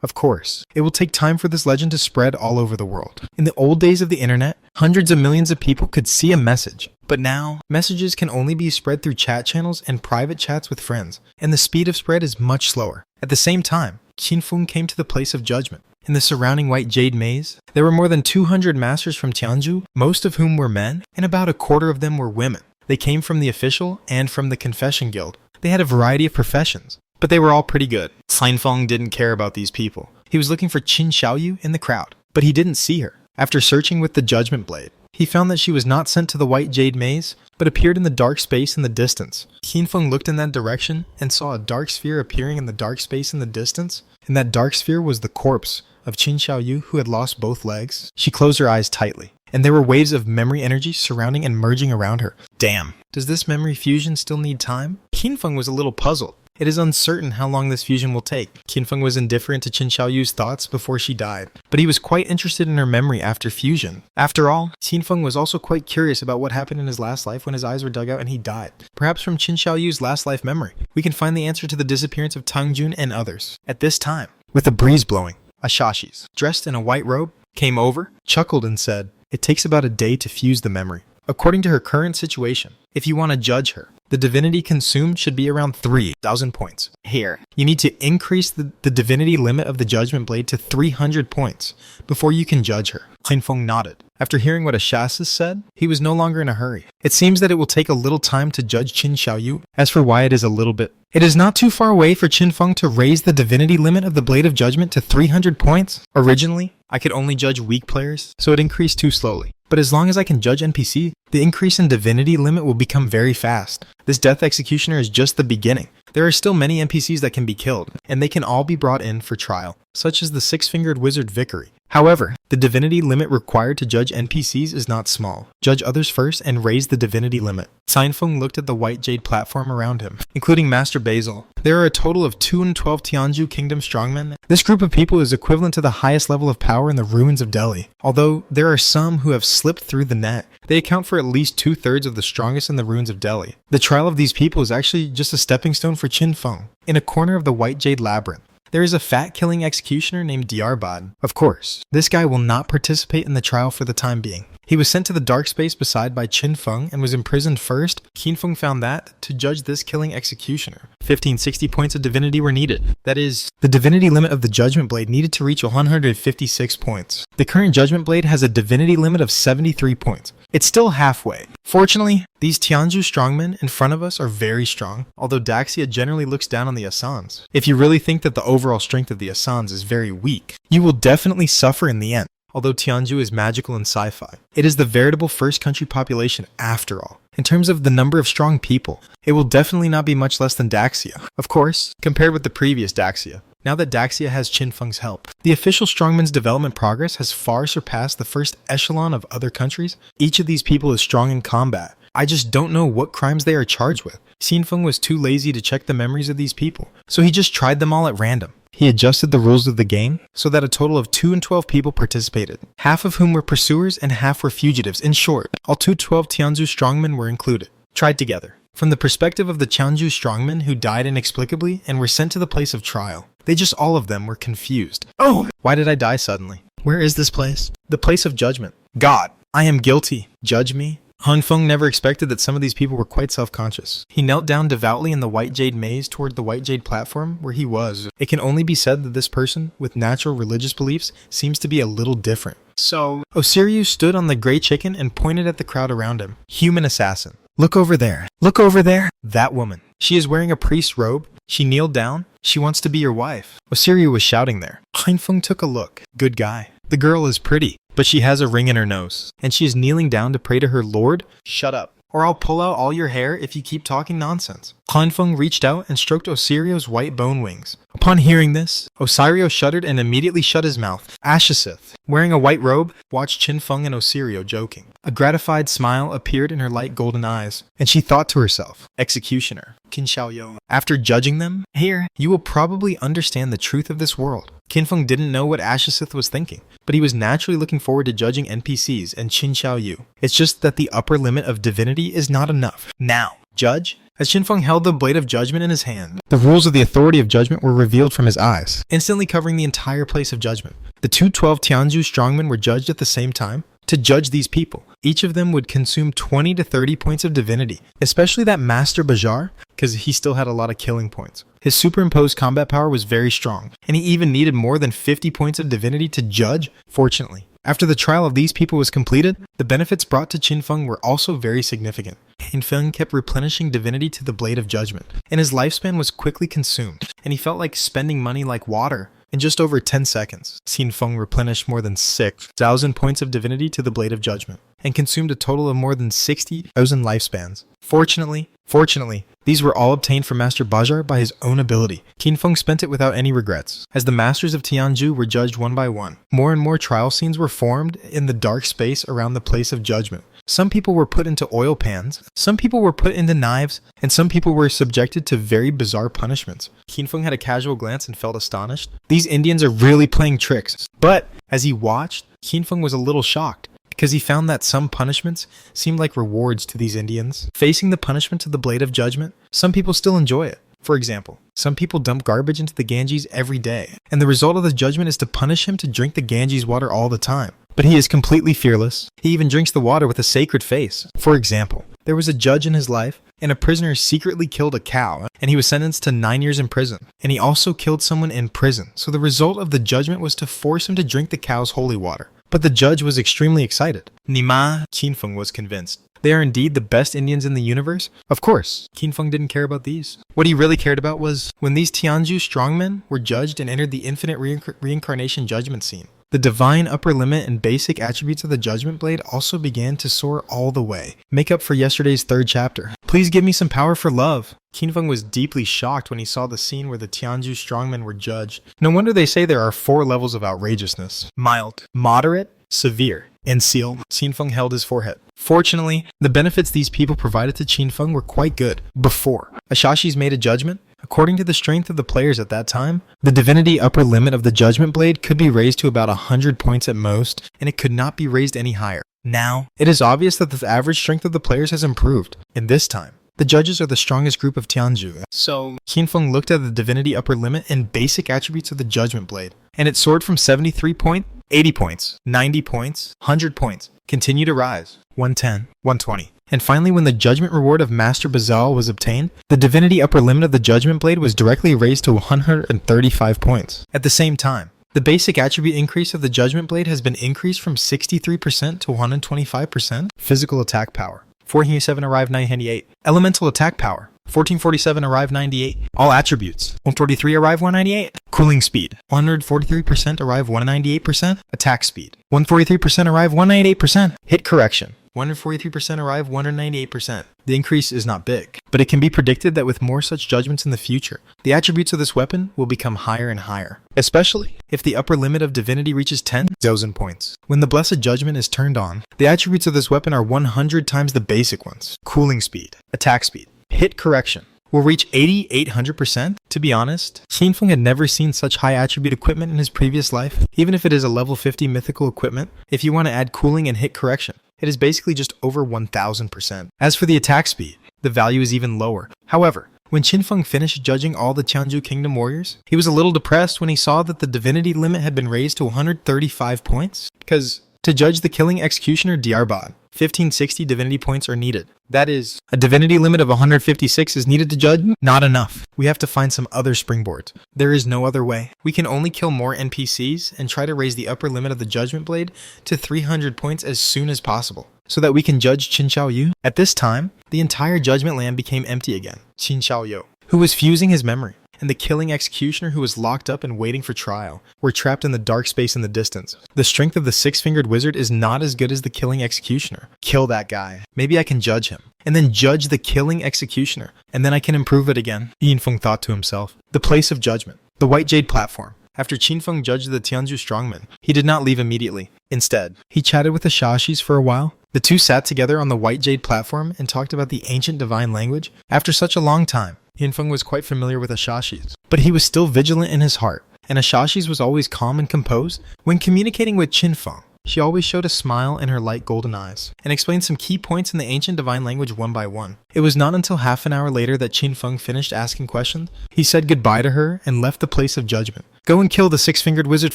Of course, it will take time for this legend to spread all over the world. In the old days of the internet, hundreds of millions of people could see a message. But now, messages can only be spread through chat channels and private chats with friends, and the speed of spread is much slower. At the same time, Qin Feng came to the place of judgment. In the surrounding White Jade Maze, there were more than 200 masters from Tianzhu, most of whom were men, and about a quarter of them were women. They came from the official and from the Confession Guild. They had a variety of professions, but they were all pretty good. Qin Feng didn't care about these people. He was looking for Qin Xiaoyu in the crowd, but he didn't see her. After searching with the Judgment Blade, he found that she was not sent to the White Jade Maze, but appeared in the dark space in the distance. Qin Feng looked in that direction and saw a dark sphere appearing in the dark space in the distance, and that dark sphere was the corpse of Qin Xiaoyu, who had lost both legs. She closed her eyes tightly, and there were waves of memory energy surrounding and merging around her. Damn, does this memory fusion still need time? Qin Feng was a little puzzled. It is uncertain how long this fusion will take. Qin Feng was indifferent to Qin Xiaoyu's thoughts before she died, but he was quite interested in her memory after fusion. After all, Qin Feng was also quite curious about what happened in his last life when his eyes were dug out and he died. Perhaps from Qin Xiaoyu's last life memory, we can find the answer to the disappearance of Tang Jun and others. At this time, with a breeze blowing, Ashashis, dressed in a white robe, came over, chuckled and said, "It takes about a day to fuse the memory. According to her current situation, if you want to judge her, the divinity consumed should be around 3,000 points. Here, you need to increase the divinity limit of the Judgment Blade to 300 points before you can judge her." Qin Feng nodded. After hearing what Ashashis said, he was no longer in a hurry. It seems that it will take a little time to judge Qin Xiaoyu. As for why it is a little bit, it is not too far away for Qin Feng to raise the divinity limit of the Blade of Judgment to 300 points. Originally, I could only judge weak players, so it increased too slowly. But as long as I can judge NPC, the increase in divinity limit will become very fast. This Death Executioner is just the beginning. There are still many NPCs that can be killed, and they can all be brought in for trial, such as the Six-Fingered Wizard Vickery. However, the divinity limit required to judge NPCs is not small. Judge others first and raise the divinity limit. Qin Feng looked at the White Jade platform around him, including Master Basil. There are a total of 212 Tianzhu Kingdom strongmen. This group of people is equivalent to the highest level of power in the ruins of Delhi. Although there are some who have slipped through the net, they account for at least 2/3 of the strongest in the ruins of Delhi. The trial of these people is actually just a stepping stone for Qin Feng. In a corner of the White Jade Labyrinth, there is a fat-killing executioner named Diarbad. Of course, this guy will not participate in the trial for the time being. He was sent to the dark space beside by Qin Feng and was imprisoned first. Qin Feng found that, to judge this killing executioner, 1560 points of divinity were needed. That is, the divinity limit of the Judgment Blade needed to reach 156 points. The current Judgment Blade has a divinity limit of 73 points. It's still halfway. Fortunately, these Tianzhu strongmen in front of us are very strong, although Daxia generally looks down on the Asans. If you really think that the overall strength of the Asans is very weak, you will definitely suffer in the end. Although Tianzhu is magical and sci-fi, it is the veritable first country population after all. In terms of the number of strong people, it will definitely not be much less than Daxia. Of course, compared with the previous Daxia. Now that Daxia has Qin Feng's help, the official strongman's development progress has far surpassed the first echelon of other countries. Each of these people is strong in combat. I just don't know what crimes they are charged with. Qin Feng was too lazy to check the memories of these people, so he just tried them all at random. He adjusted the rules of the game so that a total of 212 people participated, half of whom were pursuers and half were fugitives. In short, all 212 Tianzhu strongmen were included, tried together. From the perspective of the Tianzhu strongmen who died inexplicably and were sent to the place of trial, they just all of them were confused. Oh, why did I die suddenly? Where is this place? The place of judgment. God, I am guilty. Judge me. Qin Feng never expected that some of these people were quite self-conscious. He knelt down devoutly in the White Jade Maze toward the White Jade platform where he was. It can only be said that this person, with natural religious beliefs, seems to be a little different. So, Osiryu stood on the gray chicken and pointed at the crowd around him. Human assassin. Look over there. Look over there. That woman. She is wearing a priest's robe. She kneeled down. She wants to be your wife. Osiryu was shouting there. Qin Feng took a look. Good guy. The girl is pretty, but she has a ring in her nose, and she is kneeling down to pray to her lord. Shut up, or I'll pull out all your hair if you keep talking nonsense. Qin Feng reached out and stroked Osirio's white bone wings. Upon hearing this, Osirio shuddered and immediately shut his mouth. Ashasith, wearing a white robe, watched Qin Feng and Osirio joking. A gratified smile appeared in her light golden eyes, and she thought to herself, Executioner, Qin Xiaoyu. After judging them, here, you will probably understand the truth of this world. Qin Feng didn't know what Ashasith was thinking, but he was naturally looking forward to judging NPCs and Qin Xiaoyu. It's just that the upper limit of divinity is not enough. Now, judge As Qin Feng held the blade of judgment in his hand, the rules of the authority of judgment were revealed from his eyes, instantly covering the entire place of judgment. The 212 Tianzhu strongmen were judged at the same time. To judge these people, each of them would consume 20 to 30 points of divinity, especially that Master Bajar, because he still had a lot of killing points. His superimposed combat power was very strong, and he even needed more than 50 points of divinity to judge. Fortunately, after the trial of these people was completed, the benefits brought to Qin Feng were also very significant. Qin Feng kept replenishing divinity to the Blade of Judgment, and his lifespan was quickly consumed, and he felt like spending money like water. In just over 10 seconds, Qin Feng replenished more than 6,000 points of divinity to the Blade of Judgment, and consumed a total of more than 60,000 lifespans. Fortunately, these were all obtained from Master Bajar by his own ability. Qin Feng spent it without any regrets. As the masters of Tianzhu were judged one by one, more and more trial scenes were formed in the dark space around the place of judgment. Some people were put into oil pans, some people were put into knives, and some people were subjected to very bizarre punishments. Qin Feng had a casual glance and felt astonished. These Indians are really playing tricks. But as he watched, Qin Feng was a little shocked, because he found that some punishments seemed like rewards to these Indians. Facing the punishment of the Blade of Judgment, some people still enjoy it. For example, some people dump garbage into the Ganges every day, and the result of the judgment is to punish him to drink the Ganges water all the time. But he is completely fearless. He even drinks the water with a sacred face. For example, there was a judge in his life, and a prisoner secretly killed a cow, and he was sentenced to 9 years in prison. And he also killed someone in prison, so the result of the judgment was to force him to drink the cow's holy water. But the judge was extremely excited. Nima, Qin Feng was convinced. They are indeed the best Indians in the universe? Of course, Qin Feng didn't care about these. What he really cared about was when these Tianzhu strongmen were judged and entered the infinite reincarnation judgment scene. The divine upper limit and basic attributes of the Judgment Blade also began to soar all the way. Make up for yesterday's 3rd chapter. Please give me some power for love. Qin Feng was deeply shocked when he saw the scene where the Tianzhu strongmen were judged. No wonder they say there are 4 levels of outrageousness. Mild, moderate, severe, and sealed. Qin Feng held his forehead. Fortunately, the benefits these people provided to Qin Feng were quite good. Before Ashashi's made a judgment, according to the strength of the players at that time, the divinity upper limit of the Judgment Blade could be raised to about 100 points at most, and it could not be raised any higher. Now, it is obvious that the average strength of the players has improved, and this time, the judges are the strongest group of Tianzhu. So, Qin Feng looked at the divinity upper limit and basic attributes of the Judgment Blade, and it soared from 73 points, 80 points, 90 points, 100 points, continued to rise, 110, 120. And finally, when the judgment reward of Master Bazal was obtained, the divinity upper limit of the Judgment Blade was directly raised to 135 points. At the same time, the basic attribute increase of the Judgment Blade has been increased from 63% to 125%. Physical attack power, 487 arrive 998. Elemental attack power, 1447 arrive 98. All attributes, 143 arrive 198. Cooling speed, 143% arrive 198%. Attack speed, 143% arrive 198%. Hit correction, 143% arrive 198%. The increase is not big, but it can be predicted that with more such judgments in the future, the attributes of this weapon will become higher and higher, especially if the upper limit of divinity reaches 10,000 points. When the Blessed Judgment is turned on, the attributes of this weapon are 100 times the basic ones. Cooling speed, attack speed, hit correction will reach 800%. To be honest, Qin Feng had never seen such high attribute equipment in his previous life, even if it is a level 50 mythical equipment. If you want to add cooling and hit correction, it is basically just over 1000%. As for the attack speed, the value is even lower. However, when Qin Feng finished judging all the Tianzhu Kingdom warriors, he was a little depressed when he saw that the divinity limit had been raised to 135 points, because to judge the killing executioner Diarbad, 1560 divinity points are needed. That is, a divinity limit of 156 is needed to judge? Not enough. We have to find some other springboards. There is no other way. We can only kill more NPCs and try to raise the upper limit of the Judgment Blade to 300 points as soon as possible, so that we can judge Qin Xiaoyu. At this time, the entire Judgment Land became empty again. Qin Xiaoyu, who was fusing his memory, and the killing executioner who was locked up and waiting for trial were trapped in the dark space in the distance. The strength of the 6-fingered wizard is not as good as the killing executioner. Kill that guy. Maybe I can judge him, and then judge the killing executioner, and then I can improve it again. Qin Feng thought to himself. The place of judgment. The White Jade platform. After Qin Feng judged the Tianzhu strongmen, he did not leave immediately. Instead, he chatted with the Shashis for a while. The two sat together on the White Jade platform and talked about the ancient divine language. After such a long time, Qin Feng was quite familiar with Ashashis, but he was still vigilant in his heart, and Ashashis was always calm and composed when communicating with Qin Feng. She always showed a smile in her light golden eyes, and explained some key points in the ancient divine language one by one. It was not until half an hour later that Qin Feng finished asking questions. He said goodbye to her and left the place of judgment. Go and kill the six-fingered wizard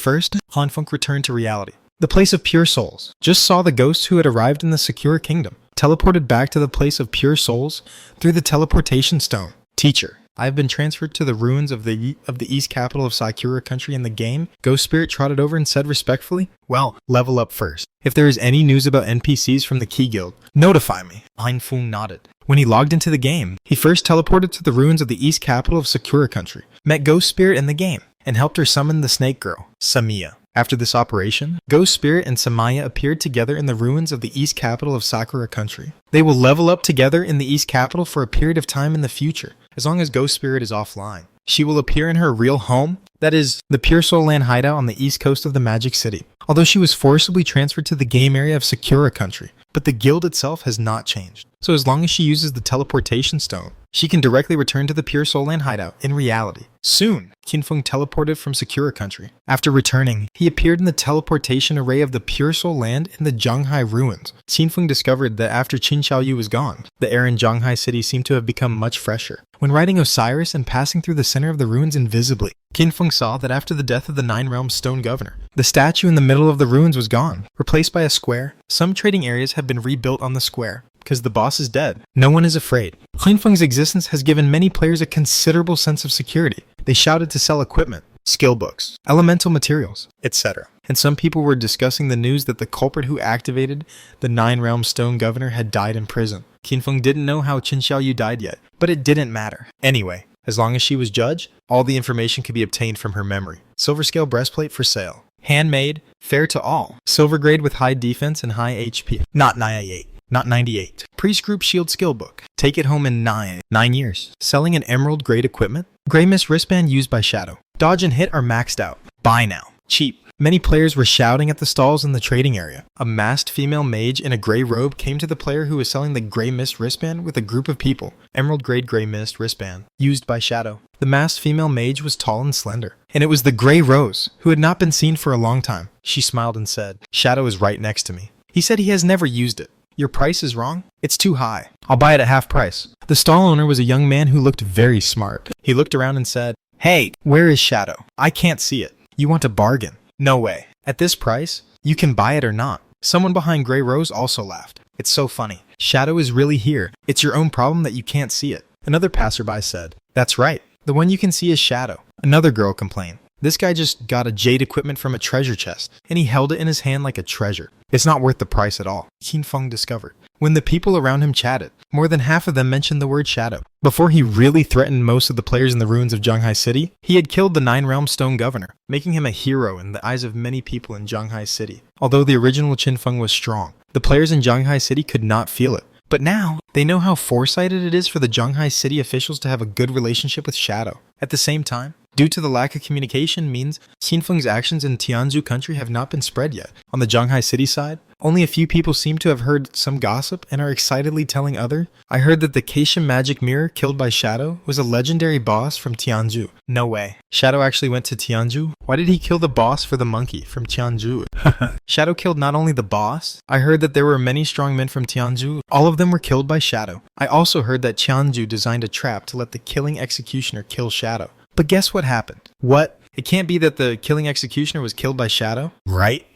first. Han Feng returned to reality. The place of pure souls. Just saw the ghosts who had arrived in the secure kingdom. Teleported back to the place of pure souls through the teleportation stone. Teacher, I have been transferred to the ruins of the east capital of Sakura country in the game. Ghost Spirit trotted over and said respectfully, well, level up first. If there is any news about NPCs from the Key Guild, notify me. Han Feng nodded. When he logged into the game, he first teleported to the ruins of the east capital of Sakura country, met Ghost Spirit in the game, and helped her summon the snake girl, Samiya. After this operation, Ghost Spirit and Samaya appeared together in the ruins of the east capital of Sakura country. They will level up together in the east capital for a period of time in the future, as long as Ghost Spirit is offline. She will appear in her real home, that is, the Pure Soul Land hideout on the east coast of the Magic City, although she was forcibly transferred to the game area of Sakura country. But the guild itself has not changed. So as long as she uses the teleportation stone, she can directly return to the Pure Soul Land hideout in reality. Soon, Qin Feng teleported from Sakura country. After returning, he appeared in the teleportation array of the Pure Soul Land in the Zhanghai ruins. Qin Feng discovered that after Qin Xiaoyu was gone, the air in Zhanghai city seemed to have become much fresher. When riding Osiris and passing through the center of the ruins invisibly, Qin Feng saw that after the death of the Nine Realms Stone Governor, the statue in the middle of the ruins was gone, replaced by a square. Some trading areas have been rebuilt on the square, because the boss is dead. No one is afraid. Qin Feng's existence has given many players a considerable sense of security. They shouted to sell equipment, skill books, elemental materials, etc. And some people were discussing the news that the culprit who activated the Nine Realms Stone Governor had died in prison. Qin Feng didn't know how Qin Xiaoyu died yet, but it didn't matter. Anyway, as long as she was judge, all the information could be obtained from her memory. Silver scale breastplate for sale. Handmade, fair to all. Silver grade with high defense and high HP. Not 98. Not 98. Priest Group Shield Skill Book. Take it home in 9 years. Selling an emerald grade equipment. Grey Mist wristband used by Shadow. Dodge and hit are maxed out. Buy now. Cheap. Many players were shouting at the stalls in the trading area. A masked female mage in a grey robe came to the player who was selling the Grey Mist wristband with a group of people. Emerald grade Grey Mist wristband. Used by Shadow. The masked female mage was tall and slender. And it was the Grey Rose, who had not been seen for a long time. She smiled and said, Shadow is right next to me. He said he has never used it. Your price is wrong? It's too high. I'll buy it at half price. The stall owner was a young man who looked very smart. He looked around and said, Hey, where is Shadow? I can't see it. You want a bargain? No way. At this price, you can buy it or not. Someone behind Grey Rose also laughed. It's so funny. Shadow is really here. It's your own problem that you can't see it. Another passerby said, That's right. The one you can see is Shadow. Another girl complained. This guy just got a jade equipment from a treasure chest, and he held it in his hand like a treasure. It's not worth the price at all, Qin Feng discovered. When the people around him chatted, more than half of them mentioned the word Shadow. Before he really threatened most of the players in the ruins of Zhanghai City, he had killed the Nine Realms Stone Governor, making him a hero in the eyes of many people in Zhanghai City. Although the original Qin Feng was strong, the players in Zhanghai City could not feel it. But now, they know how foresighted it is for the Zhanghai City officials to have a good relationship with Shadow. At the same time, due to the lack of communication means Qin Feng's actions in Tianzhu country have not been spread yet. On the Zhanghai City side, only a few people seem to have heard some gossip and are excitedly telling others. I heard that the Keisha magic mirror killed by Shadow was a legendary boss from Tianzhu. No way. Shadow actually went to Tianzhu? Why did he kill the boss for the monkey from Tianzhu? Shadow killed not only the boss, I heard that there were many strong men from Tianzhu. All of them were killed by Shadow. I also heard that Tianzhu designed a trap to let the killing executioner kill Shadow. But guess what happened? What? It can't be that the killing executioner was killed by Shadow, right?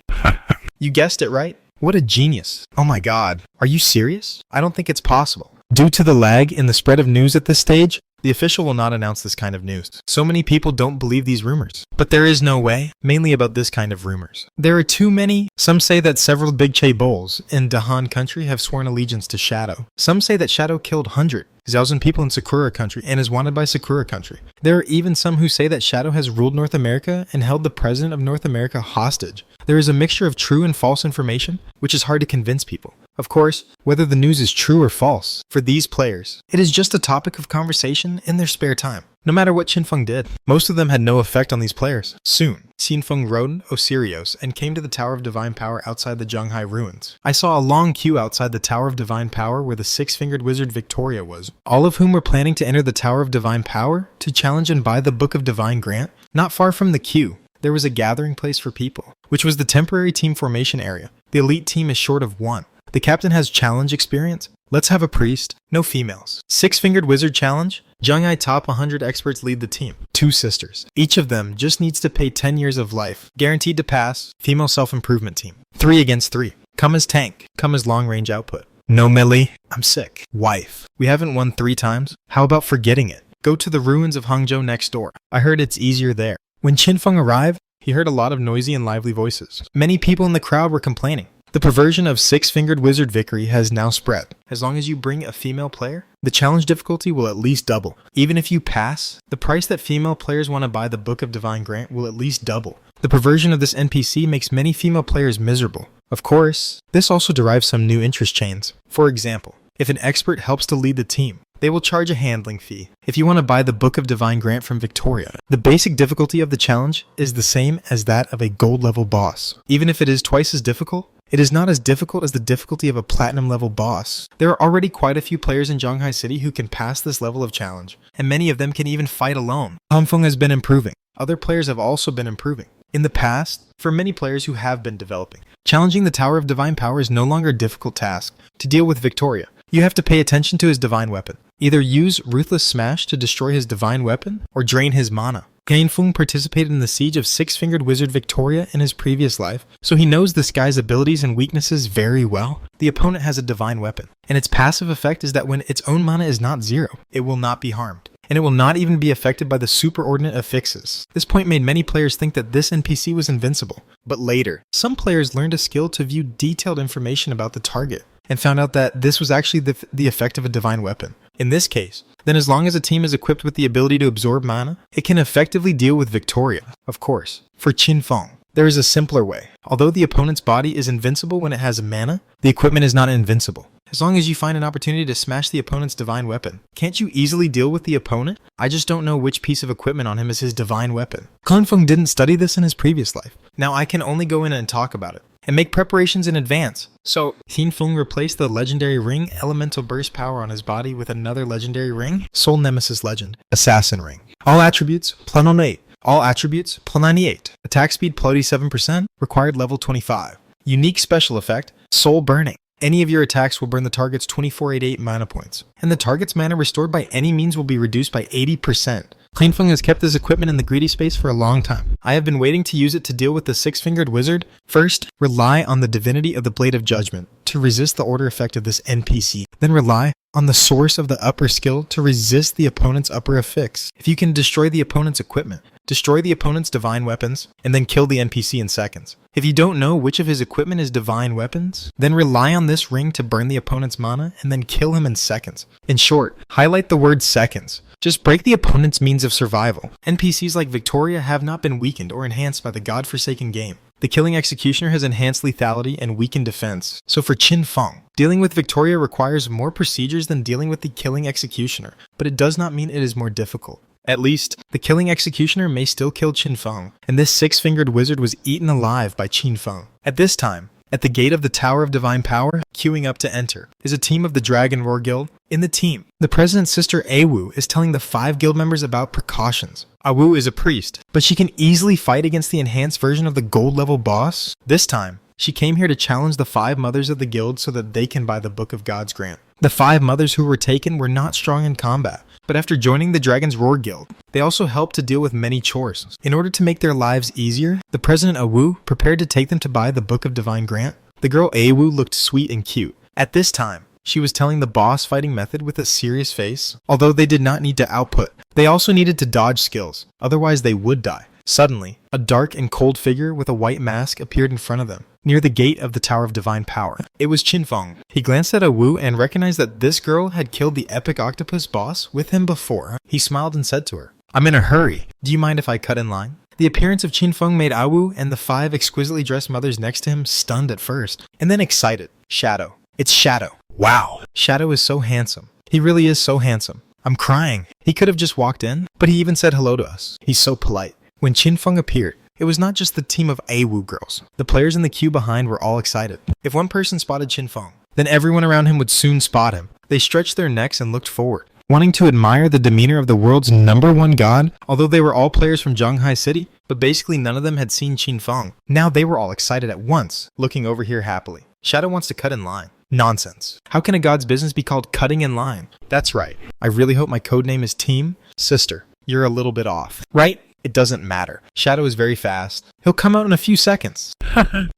You guessed it, right? What a genius. Oh my god. Are you serious? I don't think it's possible. Due to the lag in the spread of news at this stage, the official will not announce this kind of news. So many people don't believe these rumors. But there is no way, mainly about this kind of rumors. There are too many. Some say that several Big Che Bowls in Dahan country have sworn allegiance to Shadow. Some say that Shadow killed 100,000 people in Sakura country and is wanted by Sakura country. There are even some who say that Shadow has ruled North America and held the president of North America hostage. There is a mixture of true and false information, which is hard to convince people. Of course, whether the news is true or false, for these players, it is just a topic of conversation in their spare time. No matter what Qin Feng did, most of them had no effect on these players. Soon, Qin Feng rode Osirios and came to the Tower of Divine Power outside the Zhanghai ruins. I saw a long queue outside the Tower of Divine Power where the six-fingered wizard Victoria was, all of whom were planning to enter the Tower of Divine Power to challenge and buy the Book of Divine Grant. Not far from the queue, there was a gathering place for people, which was the temporary team formation area. The elite team is short of one. The captain has challenge experience. Let's have a priest. No females. Six-fingered wizard challenge. Zhanghai top 100 experts lead the team. 2 sisters. Each of them just needs to pay 10 years of life. Guaranteed to pass. Female self-improvement team. 3 against 3. Come as tank. Come as long-range output. No melee. I'm sick. Wife. We haven't won 3 times. How about forgetting it? Go to the ruins of Hangzhou next door. I heard it's easier there. When Qinfeng arrived, he heard a lot of noisy and lively voices. Many people in the crowd were complaining. The perversion of six-fingered wizard victory has now spread. As long as you bring a female player, the challenge difficulty will at least double. Even if you pass, the price that female players want to buy the Book of Divine Grant will at least double. The perversion of this NPC makes many female players miserable. Of course, this also derives some new interest chains. For example, if an expert helps to lead the team, they will charge a handling fee. If you want to buy the Book of Divine Grant from Victoria, the basic difficulty of the challenge is the same as that of a gold level boss. Even if it is twice as difficult, it is not as difficult as the difficulty of a platinum level boss. There are already quite a few players in Zhanghai City who can pass this level of challenge, and many of them can even fight alone. Hanfeng has been improving. Other players have also been improving. In the past, for many players who have been developing, challenging the Tower of Divine Power is no longer a difficult task. To deal with Victoria, you have to pay attention to his divine weapon. Either use Ruthless Smash to destroy his divine weapon, or drain his mana. Gainfeng participated in the siege of Six-Fingered Wizard Victoria in his previous life, so he knows this guy's abilities and weaknesses very well. The opponent has a divine weapon, and its passive effect is that when its own mana is not 0, it will not be harmed, and it will not even be affected by the superordinate affixes. This point made many players think that this NPC was invincible, but later, some players learned a skill to view detailed information about the target, and found out that this was actually the effect of a divine weapon. In this case, then as long as a team is equipped with the ability to absorb mana, it can effectively deal with Victoria. Of course, for Qinfeng, there is a simpler way. Although the opponent's body is invincible when it has mana, the equipment is not invincible. As long as you find an opportunity to smash the opponent's divine weapon, can't you easily deal with the opponent? I just don't know which piece of equipment on him is his divine weapon. Qinfeng didn't study this in his previous life. Now I can only go in and talk about it, and make preparations in advance. So, Qinfeng replaced the legendary ring Elemental Burst Power on his body with another legendary ring, Soul Nemesis Legend, Assassin Ring. All attributes, +1 8. All attributes, +98. Attack speed, +87%. Required level 25. Unique special effect, Soul Burning. Any of your attacks will burn the target's 2488 mana points, and the target's mana restored by any means will be reduced by 80%. Qinfeng has kept this equipment in the greedy space for a long time. I have been waiting to use it to deal with the six-fingered wizard. First, rely on the divinity of the Blade of Judgment to resist the order effect of this NPC. Then rely on the source of the upper skill to resist the opponent's upper affix. If you can destroy the opponent's equipment, destroy the opponent's divine weapons, and then kill the NPC in seconds. If you don't know which of his equipment is divine weapons, then rely on this ring to burn the opponent's mana and then kill him in seconds. In short, highlight the word seconds. Just break the opponent's means of survival. NPCs like Victoria have not been weakened or enhanced by the godforsaken game. The Killing Executioner has enhanced lethality and weakened defense. So for Qinfeng, dealing with Victoria requires more procedures than dealing with the Killing Executioner, but it does not mean it is more difficult. At least, the Killing Executioner may still kill Qinfeng, and this six-fingered wizard was eaten alive by Qinfeng. At this time, at the gate of the Tower of Divine Power, queuing up to enter, is a team of the Dragon Roar Guild. In the team, the president's sister Awu is telling the 5 guild members about precautions. Awu is a priest, but she can easily fight against the enhanced version of the gold level boss. This time, she came here to challenge the 5 mothers of the guild so that they can buy the Book of God's Grant. The 5 mothers who were taken were not strong in combat, but after joining the Dragon's Roar Guild, they also helped to deal with many chores. In order to make their lives easier, the President Awu prepared to take them to buy the Book of Divine Grant. The girl Awu looked sweet and cute. At this time, she was telling the boss fighting method with a serious face. Although they did not need to output, they also needed to dodge skills, otherwise they would die. Suddenly, a dark and cold figure with a white mask appeared in front of them, near the gate of the Tower of Divine Power. It was Qinfeng. He glanced at Awu and recognized that this girl had killed the epic octopus boss with him before. He smiled and said to her, "I'm in a hurry. Do you mind if I cut in line?" The appearance of Qinfeng made Awu and the 5 exquisitely dressed mothers next to him stunned at first, and then excited. Shadow. It's Shadow. Wow. Shadow is so handsome. He really is so handsome. I'm crying. He could have just walked in, but he even said hello to us. He's so polite. When Qinfeng appeared, it was not just the team of Awu girls. The players in the queue behind were all excited. If one person spotted Qinfeng, then everyone around him would soon spot him. They stretched their necks and looked forward. wanting to admire the demeanor of the world's #1 god, although they were all players from Zhonghai City, but basically none of them had seen Qinfeng. Now they were all excited at once, looking over here happily. Shadow wants to cut in line. Nonsense. How can a god's business be called cutting in line? That's right. I really hope my codename is Team Sister. You're a little bit off. Right? It doesn't matter. Shadow is very fast. He'll come out in a few seconds.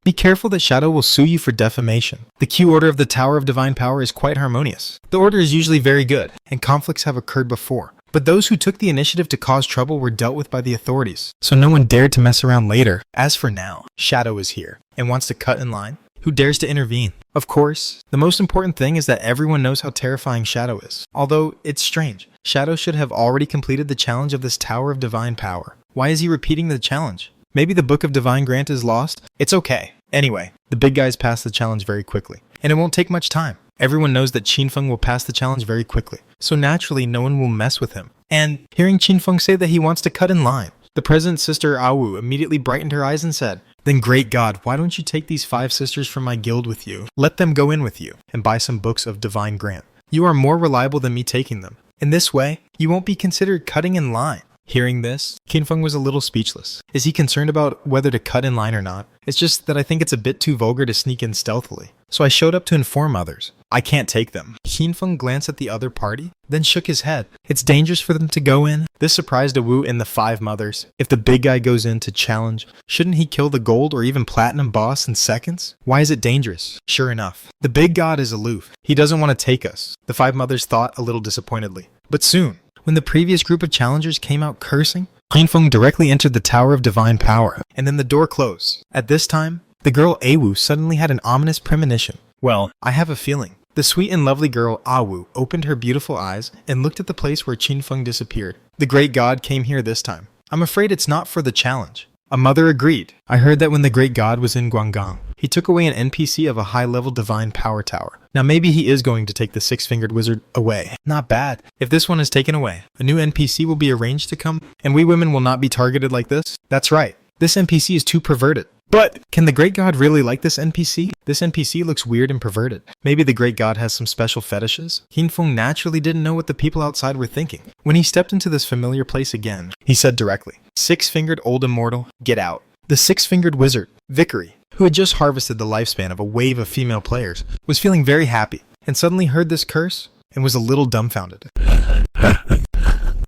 Be careful that Shadow will sue you for defamation. The Q order of the Tower of Divine Power is quite harmonious. The order is usually very good, and conflicts have occurred before. But those who took the initiative to cause trouble were dealt with by the authorities, so no one dared to mess around later. As for now, Shadow is here, and wants to cut in line. Who dares to intervene? Of course, the most important thing is that everyone knows how terrifying Shadow is. Although, it's strange. Shadow should have already completed the challenge of this Tower of Divine Power. Why is he repeating the challenge? Maybe the Book of Divine Grant is lost? It's okay. Anyway, the big guys pass the challenge very quickly, and it won't take much time. Everyone knows that Qinfeng will pass the challenge very quickly, so naturally no one will mess with him. And hearing Qinfeng say that he wants to cut in line, the president's sister Awu immediately brightened her eyes and said, "Then great God, why don't you take these 5 sisters from my guild with you? Let them go in with you, and buy some books of Divine Grant. You are more reliable than me taking them. In this way, you won't be considered cutting in line." Hearing this, Qinfeng was a little speechless. Is he concerned about whether to cut in line or not? It's just that I think it's a bit too vulgar to sneak in stealthily. So I showed up to inform others. I can't take them. Qinfeng glanced at the other party, then shook his head. It's dangerous for them to go in. This surprised Awu and the 5 mothers. If the big guy goes in to challenge, shouldn't he kill the gold or even platinum boss in seconds? Why is it dangerous? Sure enough, the big god is aloof. He doesn't want to take us, the 5 mothers thought a little disappointedly. But soon, when the previous group of challengers came out cursing, Qinfeng directly entered the Tower of Divine Power, and then the door closed. At this time, the girl Awu suddenly had an ominous premonition. Well, I have a feeling. The sweet and lovely girl Awu opened her beautiful eyes and looked at the place where Qinfeng disappeared. The great god came here this time. I'm afraid it's not for the challenge. A mother agreed. I heard that when the great god was in Guanggang, he took away an NPC of a high-level divine power tower. Now maybe he is going to take the 6-fingered wizard away. Not bad. If this one is taken away, a new NPC will be arranged to come, and we women will not be targeted like this? That's right. This NPC is too perverted. But can the great god really like this NPC? This NPC looks weird and perverted. Maybe the great god has some special fetishes? Qinfeng naturally didn't know what the people outside were thinking. When he stepped into this familiar place again, he said directly, "6-fingered old immortal, get out." The 6-fingered wizard, Vickery, who had just harvested the lifespan of a wave of female players, was feeling very happy, and suddenly heard this curse, and was a little dumbfounded.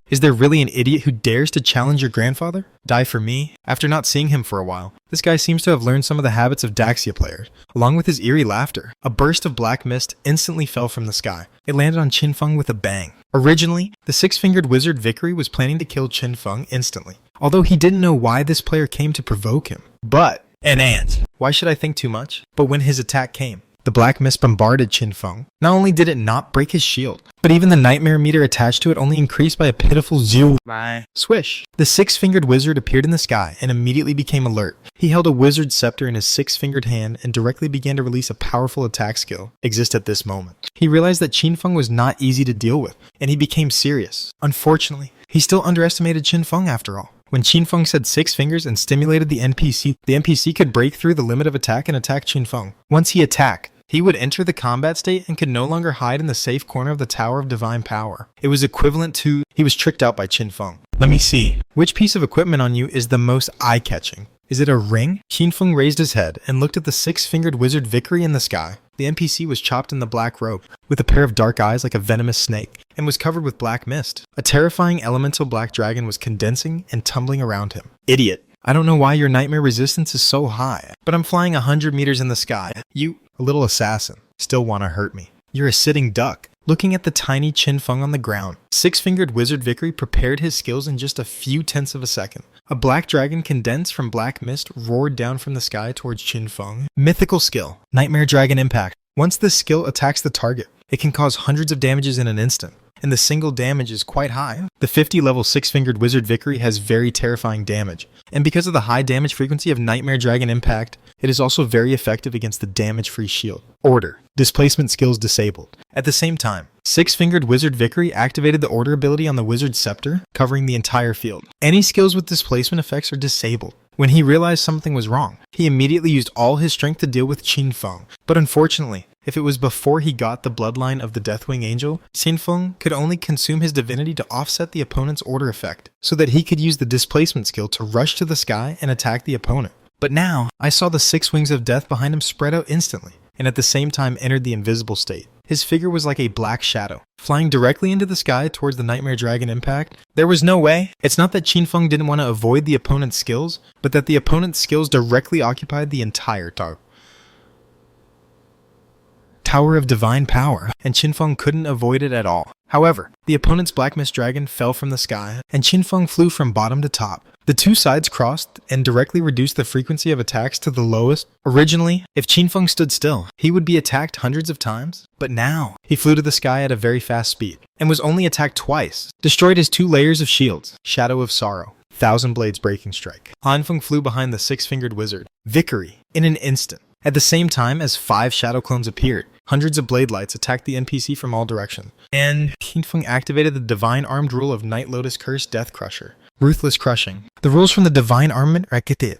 Is there really an idiot who dares to challenge your grandfather? Die for me? After not seeing him for a while, this guy seems to have learned some of the habits of Daxia players, along with his eerie laughter. A burst of black mist instantly fell from the sky. It landed on Qinfeng with a bang. Originally, the 6-fingered wizard Vickery was planning to kill Qinfeng instantly, although he didn't know why this player came to provoke him. But an ant. Why should I think too much? But when his attack came, the black mist bombarded Qinfeng. Not only did it not break his shield, but even the nightmare meter attached to it only increased by a pitiful 0. Swish. The 6-fingered wizard appeared in the sky and immediately became alert. He held a wizard scepter in his 6-fingered hand and directly began to release a powerful attack skill. Exist at this moment. He realized that Qinfeng was not easy to deal with, and he became serious. Unfortunately, he still underestimated Qinfeng after all. When Qinfeng said 6 fingers and stimulated the NPC could break through the limit of attack and attack Qinfeng. Once he attacked, he would enter the combat state and could no longer hide in the safe corner of the Tower of Divine Power. It was equivalent to, he was tricked out by Qinfeng. Let me see. Which piece of equipment on you is the most eye-catching? Is it a ring? Qinfeng raised his head and looked at the 6-fingered wizard Vickery in the sky. The NPC was chopped in the black robe, with a pair of dark eyes like a venomous snake, and was covered with black mist. A terrifying elemental black dragon was condensing and tumbling around him. Idiot. I don't know why your nightmare resistance is so high, but I'm flying 100 meters in the sky. You, a little assassin, still want to hurt me. You're a sitting duck. Looking at the tiny Qinfeng on the ground, 6-fingered wizard Vickery prepared his skills in just a few tenths of a second. A black dragon condensed from black mist roared down from the sky towards Qinfeng. Mythical skill, Nightmare Dragon Impact. Once this skill attacks the target, it can cause hundreds of damages in an instant, and the single damage is quite high. The 50-level 6-fingered wizard Vickery has very terrifying damage, and because of the high damage frequency of Nightmare Dragon Impact, it is also very effective against the damage-free shield. Order. Displacement skills disabled. At the same time, 6-fingered wizard Vickery activated the order ability on the wizard scepter, covering the entire field. Any skills with displacement effects are disabled. When he realized something was wrong, he immediately used all his strength to deal with Qinfeng. But unfortunately, If it was before he got the bloodline of the Deathwing Angel, Qinfeng could only consume his divinity to offset the opponent's order effect, so that he could use the displacement skill to rush to the sky and attack the opponent. But now, I saw the 6 wings of death behind him spread out instantly, and at the same time entered the invisible state. His figure was like a black shadow, flying directly into the sky towards the Nightmare Dragon impact. There was no way. It's not that Qinfeng didn't want to avoid the opponent's skills, but that the opponent's skills directly occupied the entire Tower of Divine Power, and Qinfeng couldn't avoid it at all. However, the opponent's Black Mist Dragon fell from the sky, and Qinfeng flew from bottom to top. The two sides crossed and directly reduced the frequency of attacks to the lowest. Originally, if Qinfeng stood still, he would be attacked hundreds of times, but now, he flew to the sky at a very fast speed, and was only attacked twice, destroyed his 2 layers of shields, Shadow of Sorrow, Thousand Blades Breaking Strike. Han Feng flew behind the 6-fingered wizard, Vickery, in an instant. At the same time as 5 shadow clones appeared, hundreds of blade lights attacked the NPC from all directions, and Qinfeng activated the divine armed rule of Night Lotus Curse Death Crusher, Ruthless Crushing. The rules from the divine armament are Rakete.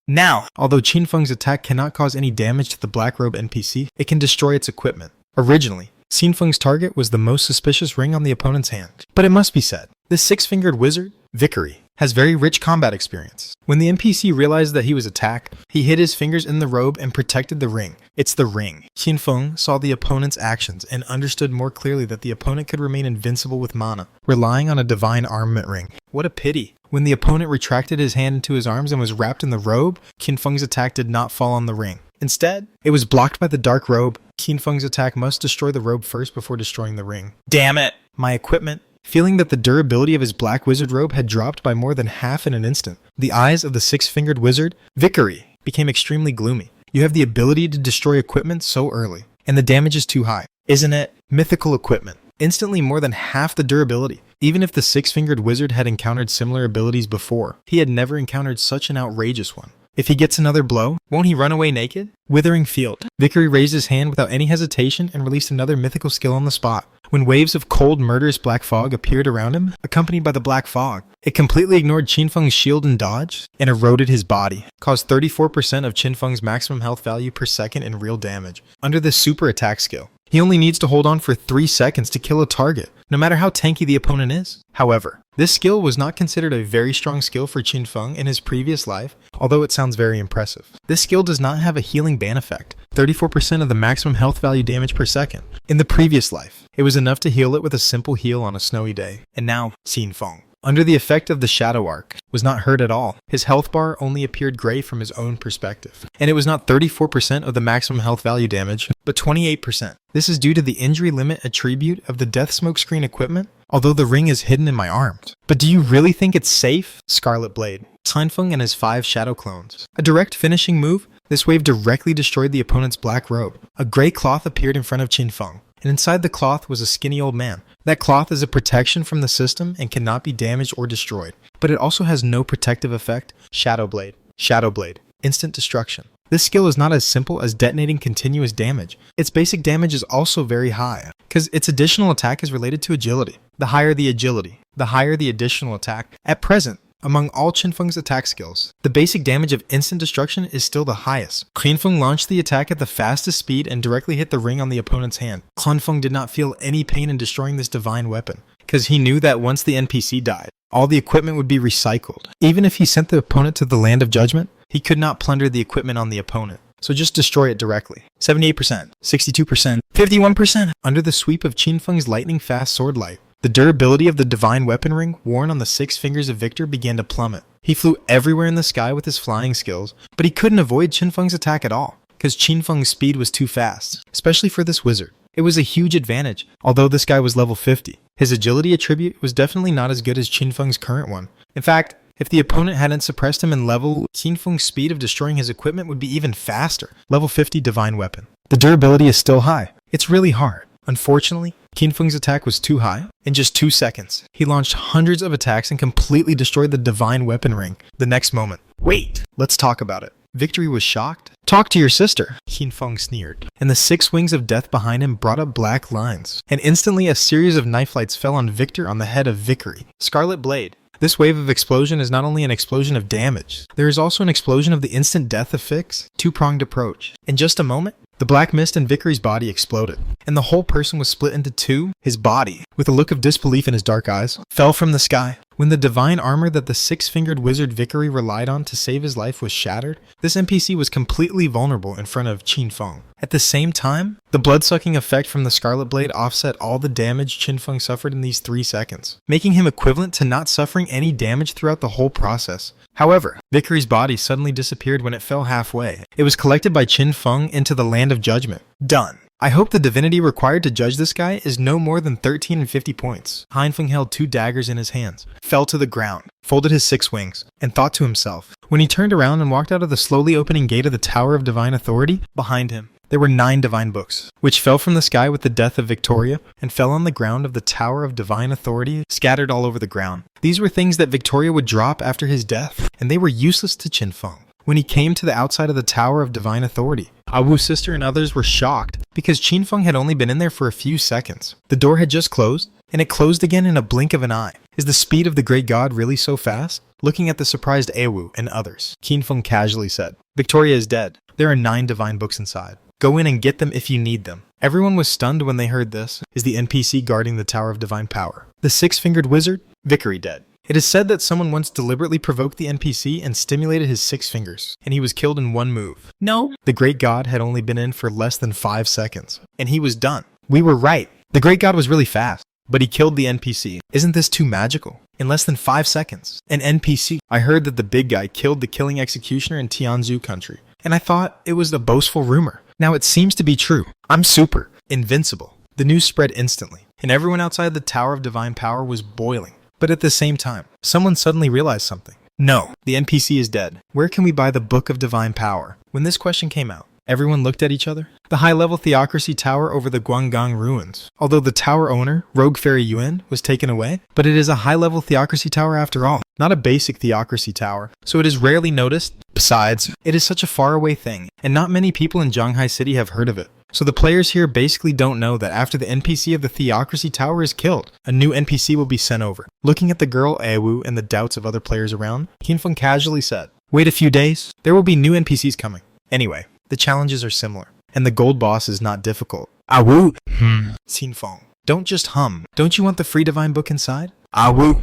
Now, although Qinfeng's attack cannot cause any damage to the Black Robe NPC, it can destroy its equipment. Originally, Qinfeng's target was the most suspicious ring on the opponent's hand. But it must be said, this 6-fingered wizard, Vickery, has very rich combat experience. When the NPC realized that he was attacked, he hid his fingers in the robe and protected the ring. It's the ring. Qinfeng saw the opponent's actions and understood more clearly that the opponent could remain invincible with mana, relying on a divine armament ring. What a pity. When the opponent retracted his hand into his arms and was wrapped in the robe, Qinfeng's attack did not fall on the ring. Instead, it was blocked by the dark robe. Qinfeng's attack must destroy the robe first before destroying the ring. Damn it! My equipment. Feeling that the durability of his black wizard robe had dropped by more than half in an instant, the eyes of the 6-fingered wizard, Vickery, became extremely gloomy. You have the ability to destroy equipment so early, and the damage is too high. Isn't it? Mythical equipment. Instantly more than half the durability. Even if the 6-fingered wizard had encountered similar abilities before, he had never encountered such an outrageous one. If he gets another blow, won't he run away naked? Withering Field. Vickery raised his hand without any hesitation and released another mythical skill on the spot. When waves of cold, murderous black fog appeared around him, accompanied by the black fog, it completely ignored Qinfeng's shield and dodge, and eroded his body, caused 34% of Qinfeng's maximum health value per second in real damage. Under this super attack skill, he only needs to hold on for 3 seconds to kill a target, no matter how tanky the opponent is. However, this skill was not considered a very strong skill for Qinfeng in his previous life, although it sounds very impressive. This skill does not have a healing ban effect, 34% of the maximum health value damage per second. In the previous life, it was enough to heal it with a simple heal on a snowy day. And now, Qinfeng, under the effect of the Shadow Arc, was not hurt at all. His health bar only appeared gray from his own perspective. And it was not 34% of the maximum health value damage, but 28%. This is due to the injury limit attribute of the Death Smokescreen equipment, although the ring is hidden in my arms. But do you really think it's safe? Scarlet Blade. Qinfeng and his 5 shadow clones. A direct finishing move, this wave directly destroyed the opponent's black robe. A gray cloth appeared in front of Qinfeng, and inside the cloth was a skinny old man. That cloth is a protection from the system and cannot be damaged or destroyed, but it also has no protective effect. Shadow Blade. Shadow Blade. Instant destruction. This skill is not as simple as detonating continuous damage. Its basic damage is also very high, because its additional attack is related to agility. The higher the agility, the higher the additional attack. At present, among all Qinfeng's attack skills, the basic damage of instant destruction is still the highest. Qinfeng launched the attack at the fastest speed and directly hit the ring on the opponent's hand. Qinfeng did not feel any pain in destroying this divine weapon, because he knew that once the NPC died, all the equipment would be recycled. Even if he sent the opponent to the Land of Judgment, he could not plunder the equipment on the opponent, so just destroy it directly. 78%, 62%, 51%. Under the sweep of Qinfeng's lightning-fast sword light, the durability of the divine weapon ring worn on the 6 fingers of Victor began to plummet. He flew everywhere in the sky with his flying skills, but he couldn't avoid Qinfeng's attack at all, because Qinfeng's speed was too fast, especially for this wizard. It was a huge advantage, although this guy was level 50. His agility attribute was definitely not as good as Qinfeng's current one. In fact, if the opponent hadn't suppressed him in level, Qinfeng's speed of destroying his equipment would be even faster. Level 50 divine weapon. The durability is still high. It's really hard. Unfortunately, Qinfeng's attack was too high. In just 2 seconds, he launched hundreds of attacks and completely destroyed the divine weapon ring. The next moment, wait, let's talk about it. Victory was shocked. Talk to your sister, Qinfeng sneered. And the 6 wings of death behind him brought up black lines. And instantly a series of knife lights fell on Victor on the head of Vickery. Scarlet Blade. This wave of explosion is not only an explosion of damage, there is also an explosion of the instant death of Fix, two-pronged approach. In just a moment, the black mist in Vickery's body exploded, and the whole person was split into two. His body, with a look of disbelief in his dark eyes, fell from the sky. When the divine armor that the six-fingered wizard Vickery relied on to save his life was shattered, this NPC was completely vulnerable in front of Qin Feng. At the same time, the blood-sucking effect from the Scarlet Blade offset all the damage Qin Feng suffered in these 3 seconds, making him equivalent to not suffering any damage throughout the whole process. However, Vickery's body suddenly disappeared when it fell halfway. It was collected by Qin Feng into the Land of Judgment. Done. I hope the divinity required to judge this guy is no more than 13 and 50 points. Hein Feng held 2 daggers in his hands, fell to the ground, folded his 6 wings, and thought to himself. When he turned around and walked out of the slowly opening gate of the Tower of Divine Authority, behind him, there were 9 divine books, which fell from the sky with the death of Victoria and fell on the ground of the Tower of Divine Authority, scattered all over the ground. These were things that Victoria would drop after his death, and they were useless to Qin Feng. When he came to the outside of the Tower of Divine Authority, Awu's sister and others were shocked because Qin Feng had only been in there for a few seconds. The door had just closed, and it closed again in a blink of an eye. Is the speed of the great god really so fast? Looking at the surprised Awu and others, Qin Feng casually said, "Victoria is dead. There are 9 divine books inside. Go in and get them if you need them." Everyone was stunned when they heard this. Is the NPC guarding the Tower of Divine Power? The 6-fingered wizard? Vickery dead. It is said that someone once deliberately provoked the NPC and stimulated his 6 fingers, and he was killed in 1 move. No, the great god had only been in for less than 5 seconds, and he was done. We were right. The great god was really fast, but he killed the NPC. Isn't this too magical? In less than 5 seconds, an NPC. I heard that the big guy killed the killing executioner in Tianzhu country, and I thought it was a boastful rumor. Now it seems to be true. I'm super invincible. The news spread instantly, and everyone outside the Tower of Divine Power was boiling. But at the same time, someone suddenly realized something. No, the NPC is dead. Where can we buy the Book of Divine Power? When this question came out, everyone looked at each other. The high-level Theocracy Tower over the Guanggang ruins. Although the tower owner, Rogue Fairy Yuan, was taken away, but it is a high-level Theocracy Tower after all, not a basic Theocracy Tower, so it is rarely noticed. Besides, it is such a faraway thing, and not many people in Zhanghai City have heard of it. So the players here basically don't know that after the NPC of the Theocracy Tower is killed, a new NPC will be sent over. Looking at the girl Awu and the doubts of other players around, Qin Feng casually said, "Wait a few days, there will be new NPCs coming." Anyway, the challenges are similar, and the gold boss is not difficult. Awu, Qin Feng, don't just hum. Don't you want the free divine book inside? Awu,